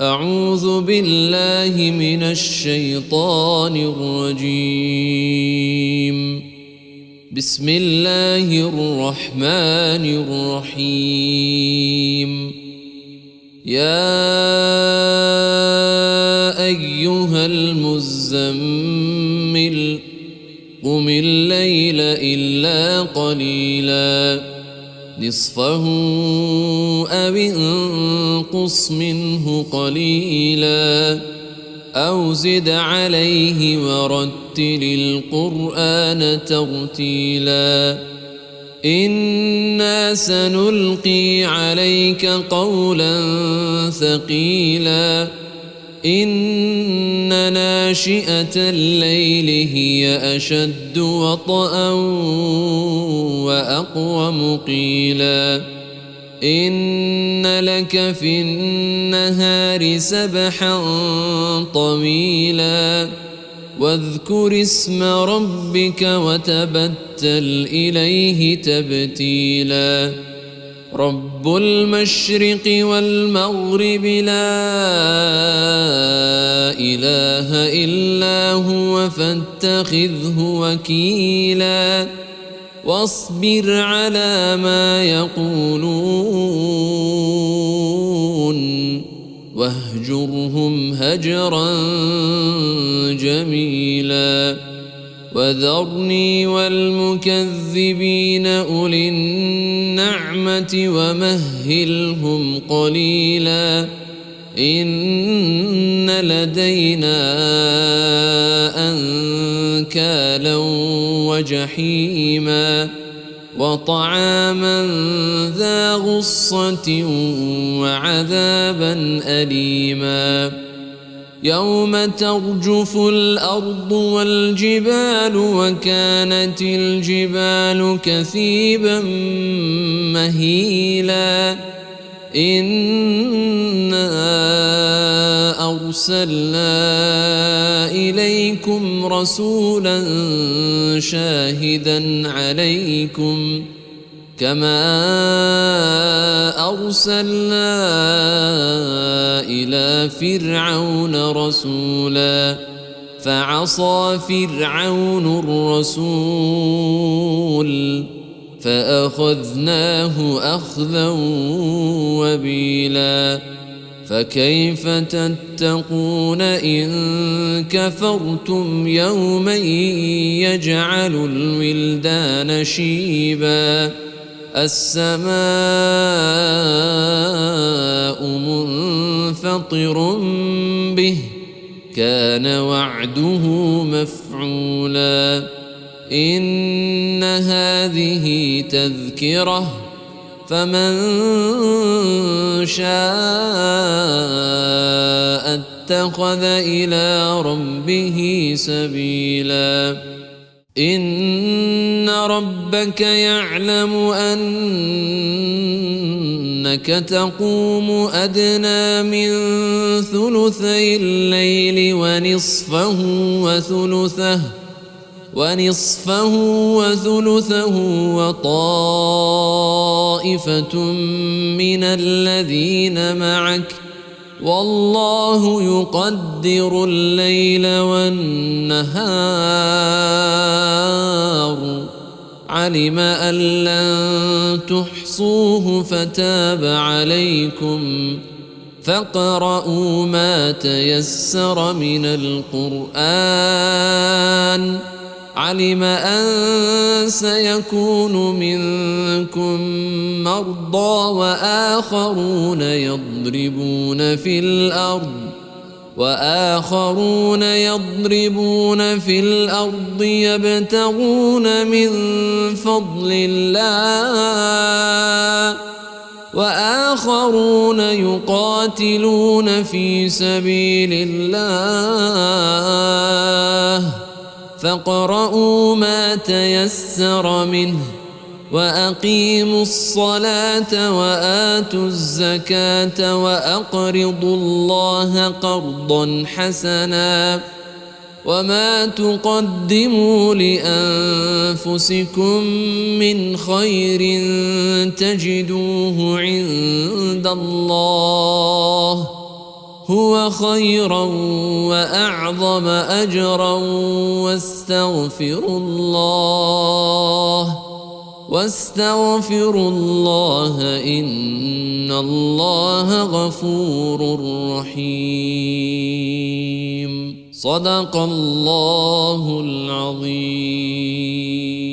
أعوذ بالله من الشيطان الرجيم. بسم الله الرحمن الرحيم. يا أيها المزمل قم الليل إلا قليلا نصفه أو انقص منه قليلا أو زد عليه ورتل القرآن ترتيلا إنا سنلقي عليك قولا ثقيلا إن ناشئة الليل هي أشد وطئا وأقوم قيلا إن لك في النهار سبحا طويلا واذكر اسم ربك وتبتل إليه تبتيلا رب المشرق والمغرب لا إله إلا هو فاتخذه وكيلا واصبر على ما يقولون واهجرهم هجرا جميلا وذرني والمكذبين أولي النعمة ومهلهم قليلا إن لدينا أنكالا وجحيما وطعاما ذا غصة وعذابا أليما يوم ترجف الأرض والجبال وكانت الجبال كثيبا مهيلا إنا أرسلنا إليكم رسولا شاهدا عليكم كما أرسلنا إلى فرعون رسولا فعصى فرعون الرسول فأخذناه أخذا وبيلا فكيف تتقون إن كفرتم يوما يجعل الولدان شيبا السماء منفطر به كان وعده مفعولا إن هذه تذكرة فمن شاء اتخذ إلى ربه سبيلا إن ربك يعلم أنك تقوم أدنى من ثلثي الليل ونصفه وثلثه وطائفة من الذين معك والله يقدر الليل والنهار علم أن لن تحصوه فتاب عليكم فاقرؤوا ما تيسر من القرآن علم أن سيكون منكم مرضى وآخرون يضربون في الأرض يبتغون من فضل الله وآخرون يقاتلون في سبيل الله فاقرؤوا ما تيسر منه وأقيموا الصلاة وآتوا الزكاة وأقرضوا الله قرضا حسنا وما تقدموا لأنفسكم من خير تجدوه عند الله هو خيرا وأعظم أجرا واستغفروا الله إن الله غفور رحيم. صدق الله العظيم.